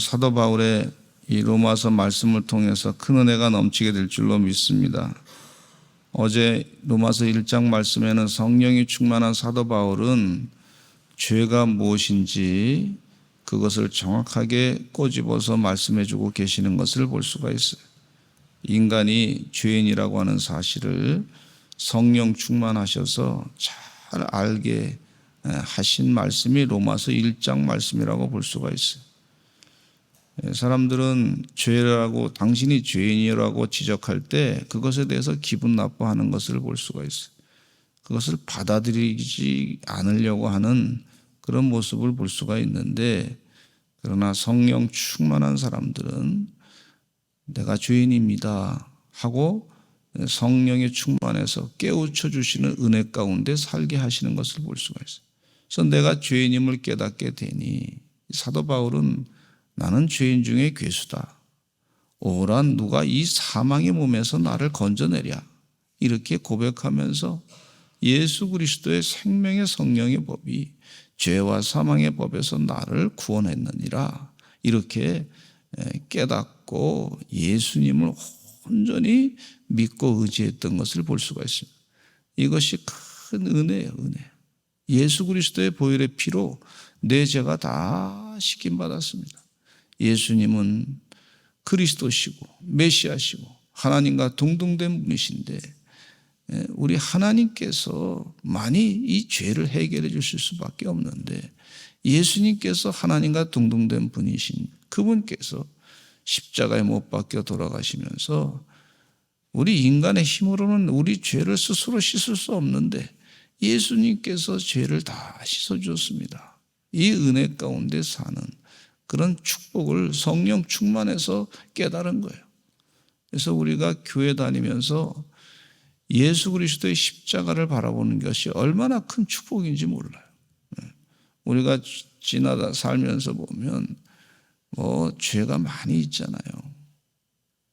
오늘 사도 바울의 이 로마서 말씀을 통해서 큰 은혜가 넘치게 될 줄로 믿습니다. 어제 로마서 1장 말씀에는 성령이 충만한 사도 바울은 죄가 무엇인지 그것을 정확하게 꼬집어서 말씀해 주고 계시는 것을 볼 수가 있어요. 인간이 죄인이라고 하는 사실을 성령 충만하셔서 잘 알게 하신 말씀이 로마서 1장 말씀이라고 볼 수가 있어요. 사람들은 죄라고, 당신이 죄인이라고 지적할 때 그것에 대해서 기분 나빠하는 것을 볼 수가 있어요. 그것을 받아들이지 않으려고 하는 그런 모습을 볼 수가 있는데, 그러나 성령 충만한 사람들은 내가 죄인입니다 하고 성령의 충만해서 깨우쳐 주시는 은혜 가운데 살게 하시는 것을 볼 수가 있어요. 그래서 내가 죄인임을 깨닫게 되니 사도 바울은 나는 죄인 중에 괴수다. 오라 누가 이 사망의 몸에서 나를 건져내랴. 이렇게 고백하면서 예수 그리스도의 생명의 성령의 법이 죄와 사망의 법에서 나를 구원했느니라. 이렇게 깨닫고 예수님을 온전히 믿고 의지했던 것을 볼 수가 있습니다. 이것이 큰 은혜예요, 은혜. 예수 그리스도의 보혈의 피로 내 죄가 다 씻김받았습니다. 예수님은 그리스도시고 메시아시고 하나님과 동등된 분이신데, 우리 하나님께서 많이 이 죄를 해결해 주실 수밖에 없는데, 예수님께서 하나님과 동등된 분이신 그분께서 십자가에 못 박혀 돌아가시면서 우리 인간의 힘으로는 우리 죄를 스스로 씻을 수 없는데 예수님께서 죄를 다 씻어주었습니다. 이 은혜 가운데 사는 그런 축복을 성령 충만해서 깨달은 거예요. 그래서 우리가 교회 다니면서 예수 그리스도의 십자가를 바라보는 것이 얼마나 큰 축복인지 몰라요. 우리가 지나다 살면서 보면 죄가 많이 있잖아요.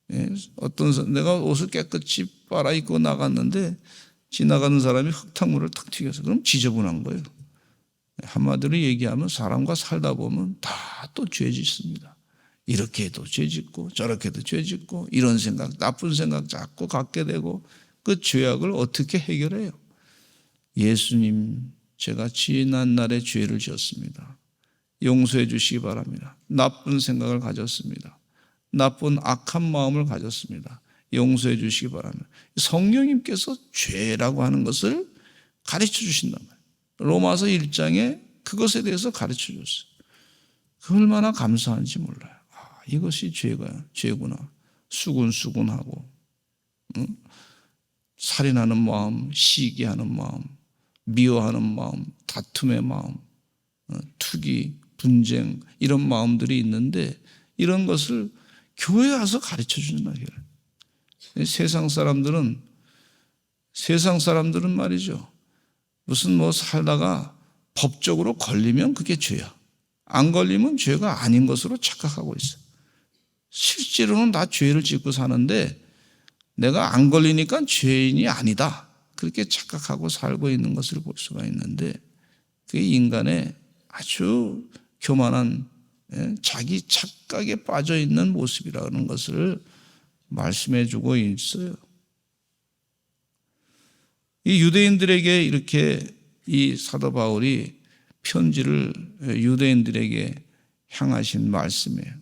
내가 옷을 깨끗이 빨아입고 나갔는데 지나가는 사람이 흙탕물을 탁 튀겨서 그럼 지저분한 거예요. 한마디로 얘기하면 사람과 살다 보면 다 또 죄 짓습니다. 이렇게 해도 죄 짓고 저렇게 해도 죄 짓고 이런 생각, 나쁜 생각 자꾸 갖게 되고, 그 죄악을 어떻게 해결해요? 예수님, 제가 지난 날에 죄를 지었습니다. 용서해 주시기 바랍니다. 나쁜 생각을 가졌습니다. 나쁜 악한 마음을 가졌습니다. 용서해 주시기 바랍니다. 성령님께서 죄라고 하는 것을 가르쳐 주신단 말이에요. 로마서 1장에 그것에 대해서 가르쳐 줬어요. 그 얼마나 감사한지 몰라요. 이것이 죄구나. 수군수군하고, 살인하는 마음, 시기하는 마음, 미워하는 마음, 다툼의 마음, 투기, 분쟁, 이런 마음들이 있는데 이런 것을 교회에 와서 가르쳐 주는 거예요. 세상 사람들은 말이죠, 무슨 살다가 법적으로 걸리면 그게 죄야. 안 걸리면 죄가 아닌 것으로 착각하고 있어요. 실제로는 다 죄를 짓고 사는데 내가 안 걸리니까 죄인이 아니다, 그렇게 착각하고 살고 있는 것을 볼 수가 있는데, 그게 인간의 아주 교만한 자기 착각에 빠져 있는 모습이라는 것을 말씀해 주고 있어요. 이 유대인들에게 이렇게 이 사도 바울이 편지를 유대인들에게 향하신 말씀이에요.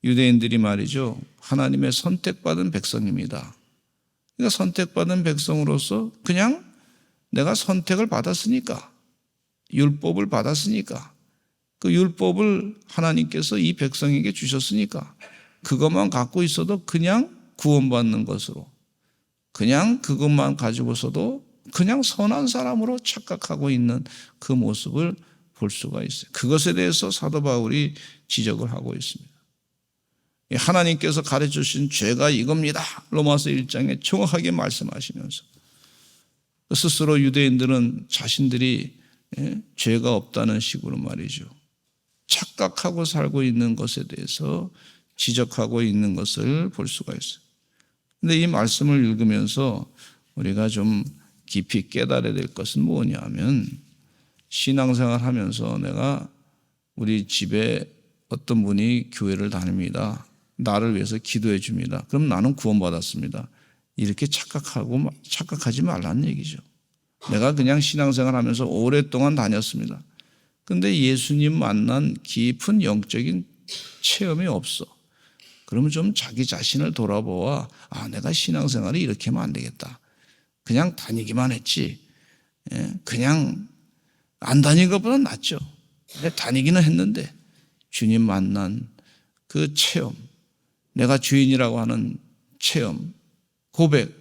유대인들이 말이죠, 하나님의 선택받은 백성입니다. 그러니까 선택받은 백성으로서 그냥 내가 선택을 받았으니까, 율법을 받았으니까, 그 율법을 하나님께서 이 백성에게 주셨으니까 그것만 갖고 있어도 그냥 구원받는 것으로, 그냥 그것만 가지고서도 그냥 선한 사람으로 착각하고 있는 그 모습을 볼 수가 있어요. 그것에 대해서 사도 바울이 지적을 하고 있습니다. 하나님께서 가르쳐 주신 죄가 이겁니다, 로마서 1장에 정확하게 말씀하시면서 스스로 유대인들은 자신들이 죄가 없다는 식으로 말이죠, 착각하고 살고 있는 것에 대해서 지적하고 있는 것을 볼 수가 있어요. 그런데 이 말씀을 읽으면서 우리가 좀 깊이 깨달아야 될 것은 뭐냐면, 신앙생활 하면서 내가 우리 집에 어떤 분이 교회를 다닙니다. 나를 위해서 기도해 줍니다. 그럼 나는 구원받았습니다. 이렇게 착각하지 말라는 얘기죠. 내가 그냥 신앙생활 하면서 오랫동안 다녔습니다. 근데 예수님 만난 깊은 영적인 체험이 없어. 그러면 좀 자기 자신을 돌아보아, 내가 신앙생활을 이렇게 하면 안 되겠다. 그냥 다니기만 했지. 그냥 안 다닌 것보다 낫죠. 근데 다니기는 했는데 주님 만난 그 체험, 내가 주인이라고 하는 체험, 고백,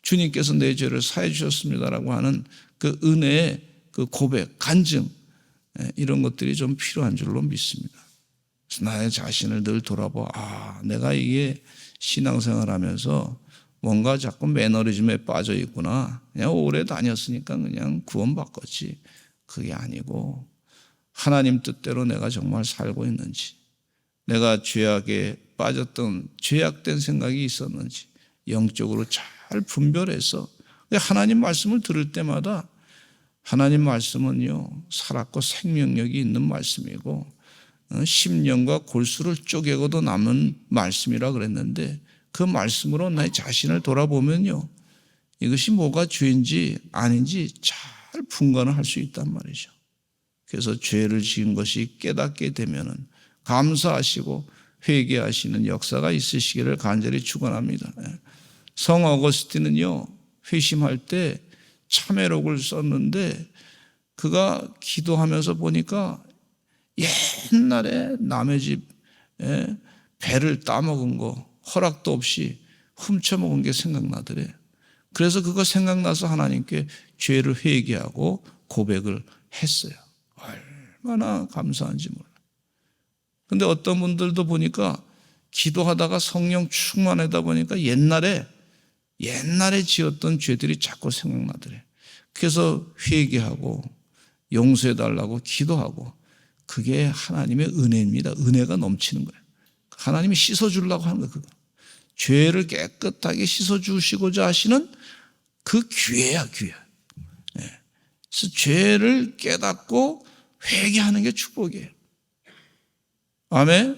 주님께서 내 죄를 사해 주셨습니다라고 하는 그 은혜의 그 고백, 간증, 이런 것들이 좀 필요한 줄로 믿습니다. 그래서 나의 자신을 늘 돌아봐, 내가 이게 신앙생활 하면서 뭔가 자꾸 매너리즘에 빠져 있구나. 그냥 오래 다녔으니까 그냥 구원받겠지. 그게 아니고 하나님 뜻대로 내가 정말 살고 있는지, 내가 죄악에 빠졌던 죄악된 생각이 있었는지 영적으로 잘 분별해서, 하나님 말씀을 들을 때마다 하나님 말씀은요 살았고 생명력이 있는 말씀이고 심령과 골수를 쪼개고도 남은 말씀이라 그랬는데, 그 말씀으로 내 자신을 돌아보면요 이것이 뭐가 죄인지 아닌지 잘 분간을 할 수 있단 말이죠. 그래서 죄를 지은 것이 깨닫게 되면은 감사하시고 회개하시는 역사가 있으시기를 간절히 축원합니다. 성 어거스틴은요 회심할 때 참회록을 썼는데, 그가 기도하면서 보니까 옛날에 남의 집 배를 따먹은 거 허락도 없이 훔쳐먹은 게 생각나더래. 그래서 그거 생각나서 하나님께 죄를 회개하고 고백을 했어요. 얼마나 감사한지 몰라. 근데 어떤 분들도 보니까 기도하다가 성령 충만하다 보니까 옛날에 지었던 죄들이 자꾸 생각나더래. 그래서 회개하고 용서해달라고 기도하고, 그게 하나님의 은혜입니다. 은혜가 넘치는 거예요. 하나님이 씻어주려고 하는 거예요. 그거. 죄를 깨끗하게 씻어주시고자 하시는 그 기회야, 기회. 그래서 죄를 깨닫고 회개하는 게 축복이에요. 아멘.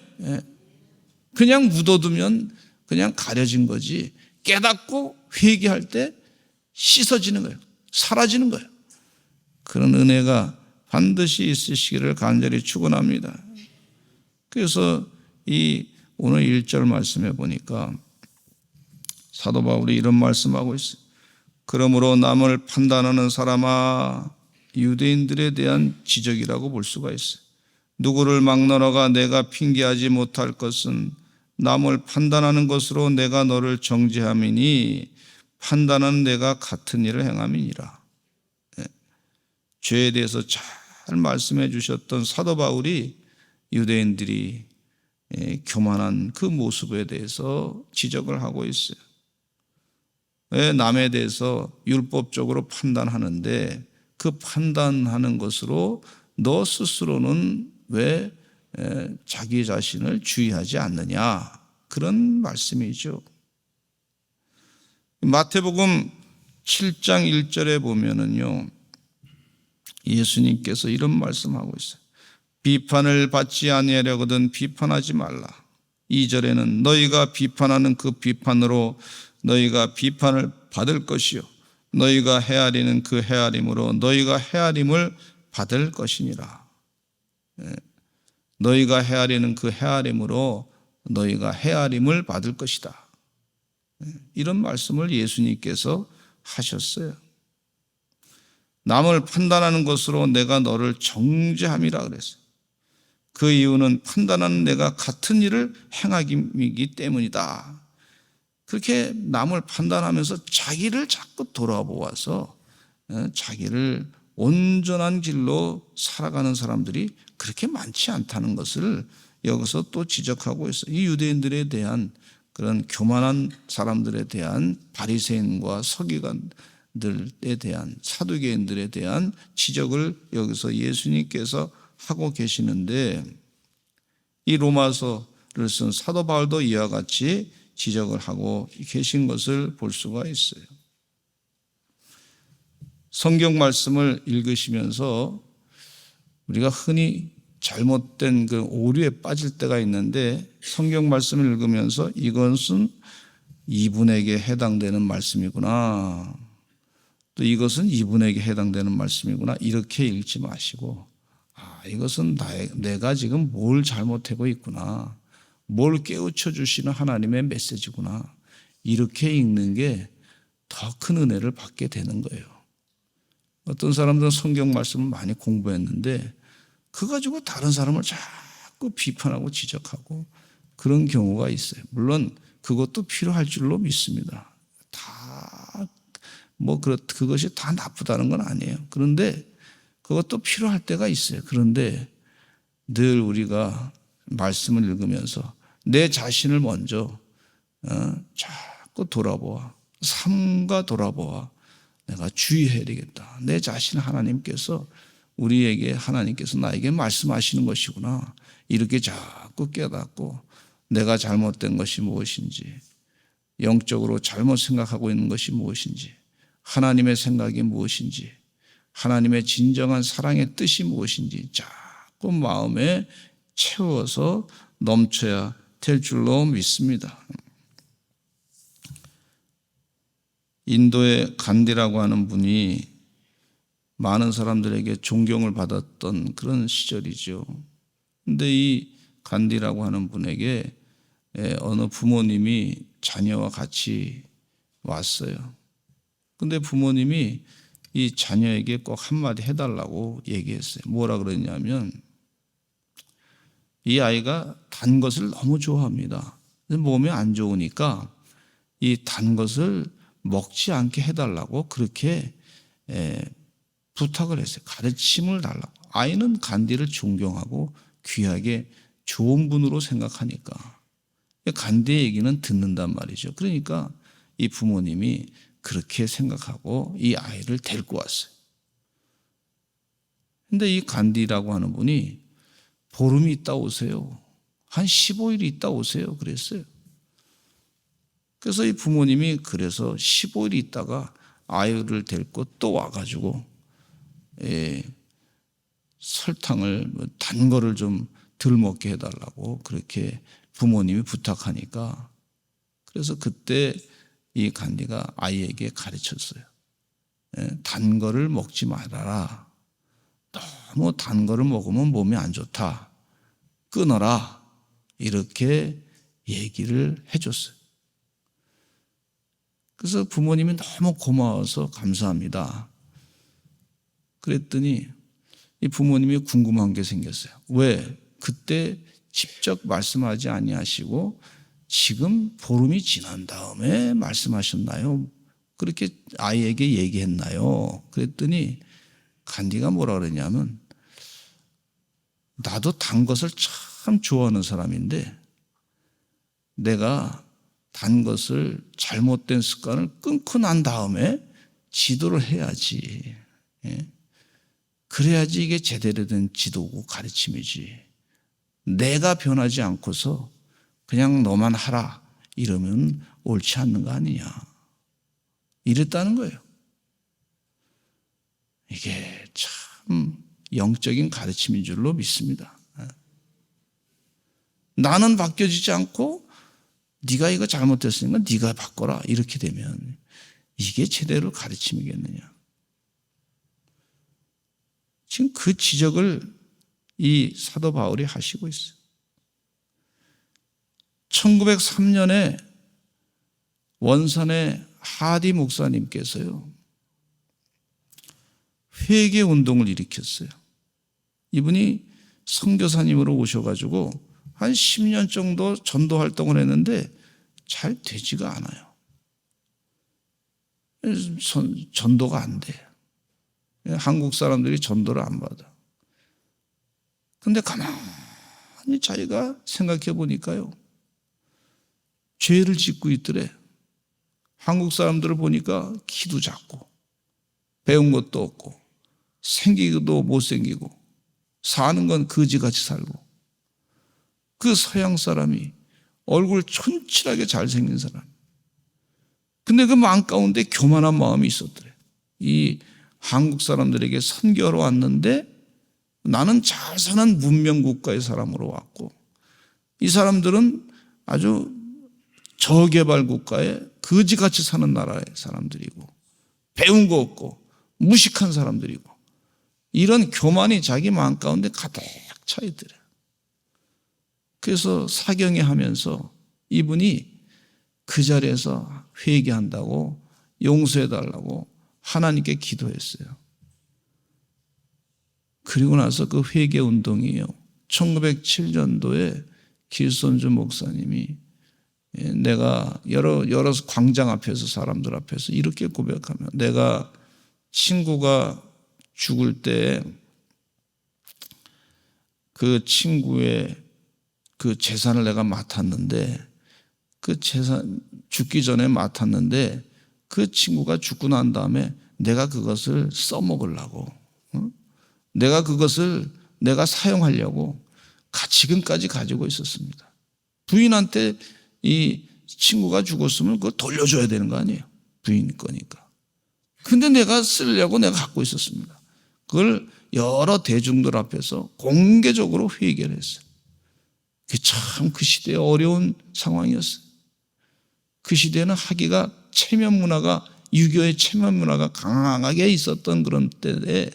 그냥 묻어두면 그냥 가려진 거지, 깨닫고 회개할 때 씻어지는 거예요. 사라지는 거예요. 그런 은혜가 반드시 있으시기를 간절히 축원합니다. 그래서 이 오늘 1절 말씀해 보니까 사도 바울이 이런 말씀하고 있어요. 그러므로 남을 판단하는 사람아, 유대인들에 대한 지적이라고 볼 수가 있어요. 누구를 막론하가 내가 핑계하지 못할 것은 남을 판단하는 것으로 내가 너를 정죄함이니 판단은 내가 같은 일을 행함이니라. 죄에 대해서 잘 말씀해 주셨던 사도 바울이 유대인들이 교만한 그 모습에 대해서 지적을 하고 있어요. 왜 남에 대해서 율법적으로 판단하는데 그 판단하는 것으로 너 스스로는 왜 자기 자신을 주의하지 않느냐, 그런 말씀이죠. 마태복음 7장 1절에 보면은요 예수님께서 이런 말씀하고 있어요. 비판을 받지 아니하려거든 비판하지 말라. 2절에는 너희가 비판하는 그 비판으로 너희가 비판을 받을 것이요 너희가 헤아리는 그 헤아림으로 너희가 헤아림을 받을 것이니라. 너희가 헤아리는 그 헤아림으로 너희가 헤아림을 받을 것이다. 이런 말씀을 예수님께서 하셨어요. 남을 판단하는 것으로 내가 너를 정죄함이라 그랬어요. 그 이유는 판단하는 내가 같은 일을 행하기 때문이다. 그렇게 남을 판단하면서 자기를 자꾸 돌아보아서 자기를 온전한 길로 살아가는 사람들이 그렇게 많지 않다는 것을 여기서 또 지적하고 있어요. 이 유대인들에 대한 그런 교만한 사람들에 대한 바리새인과 서기관들에 대한 사두개인들에 대한 지적을 여기서 예수님께서 하고 계시는데, 이 로마서를 쓴 사도 바울도 이와 같이 지적을 하고 계신 것을 볼 수가 있어요. 성경 말씀을 읽으시면서 우리가 흔히 잘못된 그 오류에 빠질 때가 있는데 성경 말씀을 읽으면서 이것은 이분에게 해당되는 말씀이구나, 또 이것은 이분에게 해당되는 말씀이구나, 이렇게 읽지 마시고 이것은 내가 지금 뭘 잘못하고 있구나, 뭘 깨우쳐 주시는 하나님의 메시지구나, 이렇게 읽는 게 더 큰 은혜를 받게 되는 거예요. 어떤 사람들은 성경 말씀을 많이 공부했는데 그거 가지고 다른 사람을 자꾸 비판하고 지적하고 그런 경우가 있어요. 물론 그것도 필요할 줄로 믿습니다. 그것이 다 나쁘다는 건 아니에요. 그런데 그것도 필요할 때가 있어요. 그런데 늘 우리가 말씀을 읽으면서 내 자신을 먼저 자꾸 돌아보아, 삶과 돌아보아, 내가 주의해야 되겠다. 내 자신 하나님께서 하나님께서 나에게 말씀하시는 것이구나, 이렇게 자꾸 깨닫고 내가 잘못된 것이 무엇인지, 영적으로 잘못 생각하고 있는 것이 무엇인지, 하나님의 생각이 무엇인지, 하나님의 진정한 사랑의 뜻이 무엇인지 자꾸 마음에 채워서 넘쳐야 될 줄로 믿습니다. 인도의 간디라고 하는 분이 많은 사람들에게 존경을 받았던 그런 시절이죠. 그런데 이 간디라고 하는 분에게 어느 부모님이 자녀와 같이 왔어요. 근데 부모님이 이 자녀에게 꼭 한마디 해달라고 얘기했어요. 뭐라 그랬냐면, 이 아이가 단 것을 너무 좋아합니다. 몸에 안 좋으니까 이 단 것을 먹지 않게 해달라고 그렇게 부탁을 했어요. 가르침을 달라고. 아이는 간디를 존경하고 귀하게 좋은 분으로 생각하니까 간디의 얘기는 듣는단 말이죠. 그러니까 이 부모님이 그렇게 생각하고 이 아이를 데리고 왔어요. 근데 이 간디라고 하는 분이 보름이 있다 오세요. 한 15일 있다 오세요. 그랬어요. 그래서 이 부모님이 그래서 15일 있다가 아이를 데리고 또 와가지고 설탕을, 단 거를 좀 덜 먹게 해달라고 그렇게 부모님이 부탁하니까, 그래서 그때 이 간디가 아이에게 가르쳤어요. 단 거를 먹지 말아라. 너무 단 거를 먹으면 몸에 안 좋다. 끊어라. 이렇게 얘기를 해줬어요. 그래서 부모님이 너무 고마워서 감사합니다. 그랬더니 이 부모님이 궁금한 게 생겼어요. 왜 그때 직접 말씀하지 아니하시고 지금 보름이 지난 다음에 말씀하셨나요? 그렇게 아이에게 얘기했나요? 그랬더니 간디가 뭐라 그랬냐면, 나도 단 것을 참 좋아하는 사람인데 내가 단 것을, 잘못된 습관을 끊고 난 다음에 지도를 해야지. 그래야지 이게 제대로 된 지도고 가르침이지. 내가 변하지 않고서 그냥 너만 하라 이러면 옳지 않는 거 아니냐, 이랬다는 거예요. 이게 참 영적인 가르침인 줄로 믿습니다. 나는 바뀌어지지 않고 네가 이거 잘못했으니까 네가 바꿔라, 이렇게 되면 이게 제대로 가르침이겠느냐. 지금 그 지적을 이 사도 바울이 하시고 있어요. 1903년에 원산의 하디 목사님께서요, 회개 운동을 일으켰어요. 이분이 선교사님으로 오셔가지고 한 10년 정도 전도 활동을 했는데 잘 되지가 않아요. 전도가 안 돼요. 한국 사람들이 전도를 안 받아. 근데 가만히 자기가 생각해 보니까요, 죄를 짓고 있더래. 한국 사람들을 보니까 키도 작고 배운 것도 없고 생기기도 못생기고 사는 건 거지같이 살고, 그 서양 사람이 얼굴 촌칠하게 잘생긴 사람, 근데 그 마음 가운데 교만한 마음이 있었더래. 이 한국 사람들에게 선교하러 왔는데 나는 잘 사는 문명 국가의 사람으로 왔고 이 사람들은 아주 저개발 국가에 거지같이 사는 나라의 사람들이고 배운 거 없고 무식한 사람들이고 이런 교만이 자기 마음 가운데 가득 차 있더래요. 그래서 사경에 하면서 이분이 그 자리에서 회개한다고 용서해달라고 하나님께 기도했어요. 그리고 나서 그 회개 운동이에요. 1907년도에 길손주 목사님이 내가 여러 광장 앞에서 사람들 앞에서 이렇게 고백하며 내가 친구가 죽을 때 그 친구의 그 재산을 내가 맡았는데 그 재산 죽기 전에 맡았는데 그 친구가 죽고 난 다음에 내가 그것을 써먹으려고 내가 그것을 내가 사용하려고 지금까지 가지고 있었습니다. 부인한테 이 친구가 죽었으면 그걸 돌려줘야 되는 거 아니에요. 부인 거니까. 근데 내가 쓰려고 내가 갖고 있었습니다. 그걸 여러 대중들 앞에서 공개적으로 회개를 했어요. 그게 참 그 시대에 어려운 상황이었어요. 그 시대에는 하기가 체면 문화가 유교의 체면 문화가 강하게 있었던 그런 때에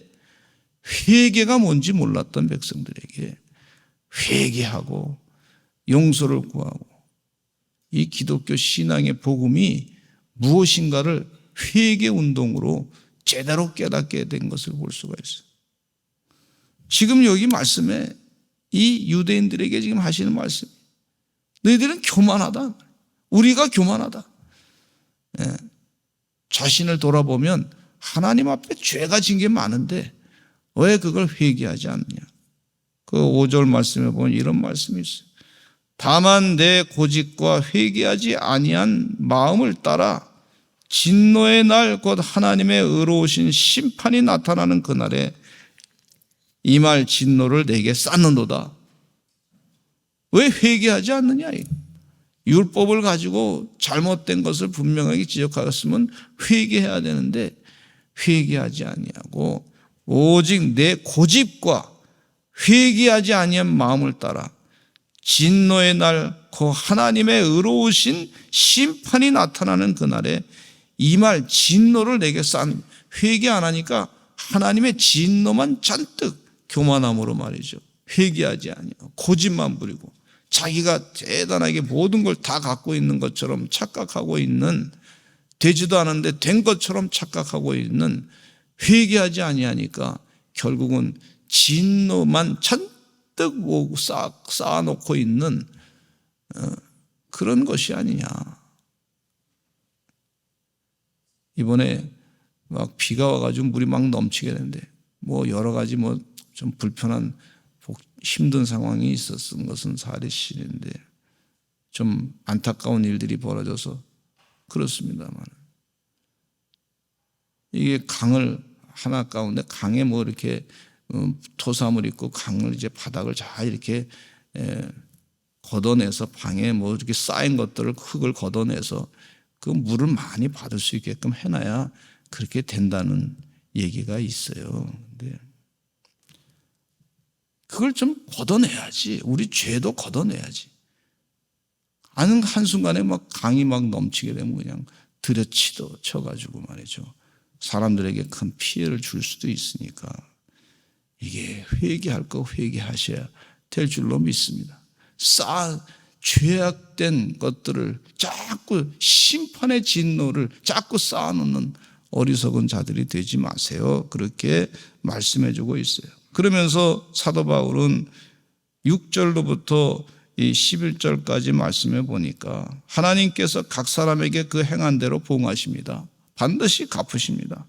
회개가 뭔지 몰랐던 백성들에게 회개하고 용서를 구하고 이 기독교 신앙의 복음이 무엇인가를 회개 운동으로 제대로 깨닫게 된 것을 볼 수가 있어요. 지금 여기 말씀에 이 유대인들에게 지금 하시는 말씀, 너희들은 교만하다. 우리가 교만하다. 예. 자신을 돌아보면 하나님 앞에 죄가 진 게 많은데 왜 그걸 회개하지 않느냐. 그 5절 말씀에 보면 이런 말씀이 있어요. 다만 내 고집과 회개하지 아니한 마음을 따라 진노의 날 곧 하나님의 의로우신 심판이 나타나는 그날에 이 말 진노를 내게 쌓는도다. 왜 회개하지 않느냐. 율법을 가지고 잘못된 것을 분명하게 지적하였으면 회개해야 되는데 회개하지 아니하고 오직 내 고집과 회개하지 아니한 마음을 따라 진노의 날 그 하나님의 의로우신 심판이 나타나는 그날에 이 말 진노를 내게 쌓는, 회개 안 하니까 하나님의 진노만 잔뜩 교만함으로 말이죠. 회개하지 아니하고 고집만 부리고 자기가 대단하게 모든 걸 다 갖고 있는 것처럼 착각하고 있는, 되지도 않은데 된 것처럼 착각하고 있는, 회개하지 아니하니까 결국은 진노만 잔뜩 쌓아놓고 있는 그런 것이 아니냐. 이번에 막 비가 와가지고 물이 막 넘치게 되는데 뭐 여러 가지 뭐 좀 불편한 힘든 상황이 있었던 것은 사실인데 좀 안타까운 일들이 벌어져서 그렇습니다만 이게 강을 하나 가운데 강에 뭐 이렇게 토사물 있고 강을 이제 바닥을 잘 이렇게 걷어내서 방에 뭐 이렇게 쌓인 것들을 흙을 걷어내서 그 물을 많이 받을 수 있게끔 해놔야 그렇게 된다는 얘기가 있어요. 근데 그걸 좀 걷어내야지. 우리 죄도 걷어내야지. 아는 한순간에 막 강이 막 넘치게 되면 그냥 들여치도 쳐가지고 말이죠. 사람들에게 큰 피해를 줄 수도 있으니까 이게 회개할 거 회개하셔야 될 줄로 믿습니다. 죄악된 것들을 자꾸 심판의 진노를 자꾸 쌓아놓는 어리석은 자들이 되지 마세요. 그렇게 말씀해주고 있어요. 그러면서 사도 바울은 6절로부터 이 11절까지 말씀해 보니까 하나님께서 각 사람에게 그 행한 대로 보응하십니다. 반드시 갚으십니다.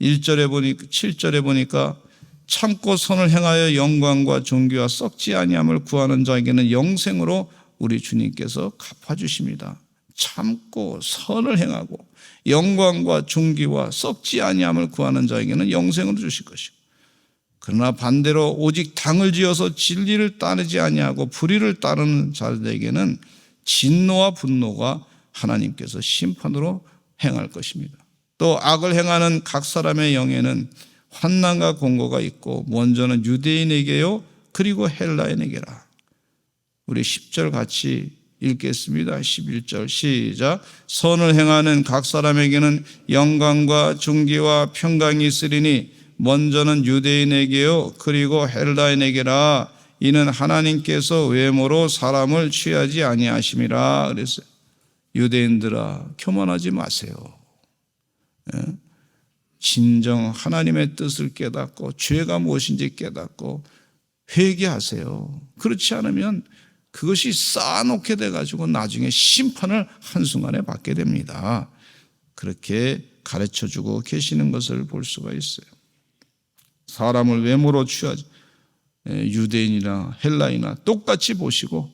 1절에 보니까 7절에 보니까 참고 선을 행하여 영광과 존귀와 썩지 아니함을 구하는 자에게는 영생으로 우리 주님께서 갚아주십니다. 참고 선을 행하고 영광과 존귀와 썩지 아니함을 구하는 자에게는 영생으로 주실 것이고, 그러나 반대로 오직 당을 지어서 진리를 따르지 아니하고 불의를 따르는 자들에게는 진노와 분노가 하나님께서 심판으로 행할 것입니다. 또 악을 행하는 각 사람의 영에는 환난과 공고가 있고 먼저는 유대인에게요 그리고 헬라인에게라. 우리 10절 같이 읽겠습니다. 11절 시작. 선을 행하는 각 사람에게는 영광과 존귀와 평강이 있으리니 먼저는 유대인에게요 그리고 헬라인에게라. 이는 하나님께서 외모로 사람을 취하지 아니하심이라 그랬어요. 유대인들아 교만하지 마세요. 진정 하나님의 뜻을 깨닫고 죄가 무엇인지 깨닫고 회개하세요. 그렇지 않으면 그것이 쌓아놓게 돼가지고 나중에 심판을 한순간에 받게 됩니다. 그렇게 가르쳐주고 계시는 것을 볼 수가 있어요. 사람을 외모로 취하지 유대인이나 헬라이나 똑같이 보시고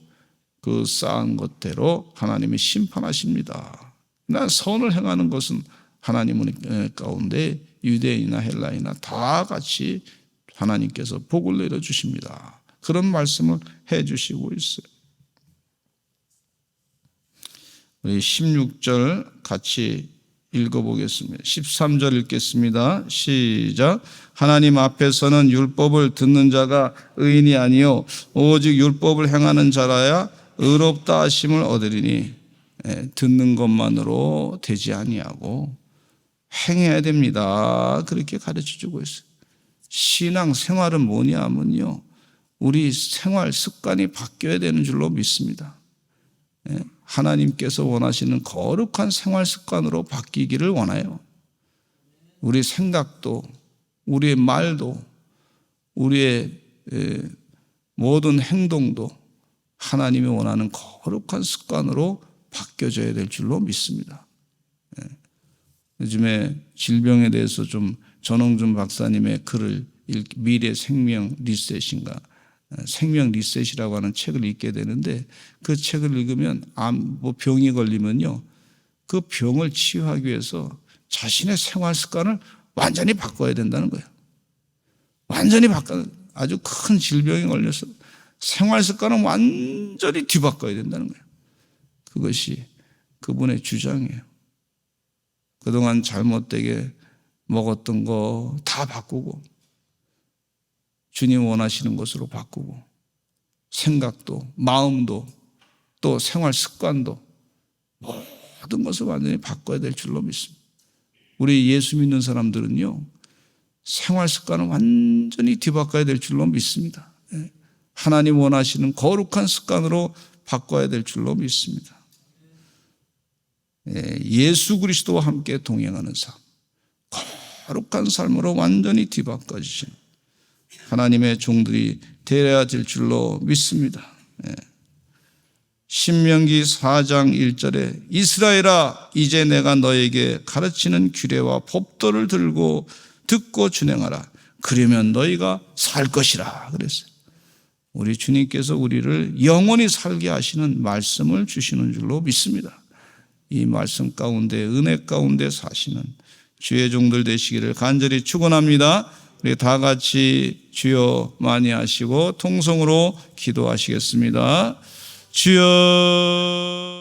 그 쌓은 것대로 하나님이 심판하십니다. 난 선을 행하는 것은 하나님 가운데 유대인이나 헬라이나 다 같이 하나님께서 복을 내려주십니다. 그런 말씀을 해주시고 있어요. 우리 16절 같이 읽어보겠습니다. 13절 읽겠습니다. 시작. 하나님 앞에서는 율법을 듣는 자가 의인이 아니요 오직 율법을 행하는 자라야 의롭다 하심을 얻으리니 듣는 것만으로 되지 아니하고 행해야 됩니다. 그렇게 가르쳐주고 있어요. 신앙 생활은 뭐냐면요 우리 생활 습관이 바뀌어야 되는 줄로 믿습니다. 하나님께서 원하시는 거룩한 생활 습관으로 바뀌기를 원해요. 우리 생각도 우리의 말도 우리의 모든 행동도 하나님이 원하는 거룩한 습관으로 바뀌어져야 될 줄로 믿습니다. 요즘에 질병에 대해서 좀 전홍준 박사님의 글을 미래 생명 리셋인가 생명 리셋이라고 하는 책을 읽게 되는데 그 책을 읽으면 병이 걸리면요 그 병을 치유하기 위해서 자신의 생활 습관을 완전히 바꿔야 된다는 거예요. 완전히 아주 큰 질병에 걸려서 생활 습관은 완전히 뒤바꿔야 된다는 거예요. 그것이 그분의 주장이에요. 그동안 잘못되게 먹었던 거 다 바꾸고 주님 원하시는 것으로 바꾸고 생각도 마음도 또 생활 습관도 모든 것을 완전히 바꿔야 될 줄로 믿습니다. 우리 예수 믿는 사람들은요 생활 습관을 완전히 뒤바꿔야 될 줄로 믿습니다. 하나님 원하시는 거룩한 습관으로 바꿔야 될 줄로 믿습니다. 예수 그리스도와 함께 동행하는 삶, 거룩한 삶으로 완전히 뒤바꿔주신 하나님의 종들이 되어야 될 줄로 믿습니다. 신명기 4장 1절에 이스라엘아 이제 내가 너에게 가르치는 규례와 법도를 들고 듣고 준행하라. 그러면 너희가 살 것이라 그랬어요. 우리 주님께서 우리를 영원히 살게 하시는 말씀을 주시는 줄로 믿습니다. 이 말씀 가운데 은혜 가운데 사시는 주의 종들 되시기를 간절히 축원합니다. 우리 다 같이 주여 많이 하시고 통성으로 기도하시겠습니다. 주여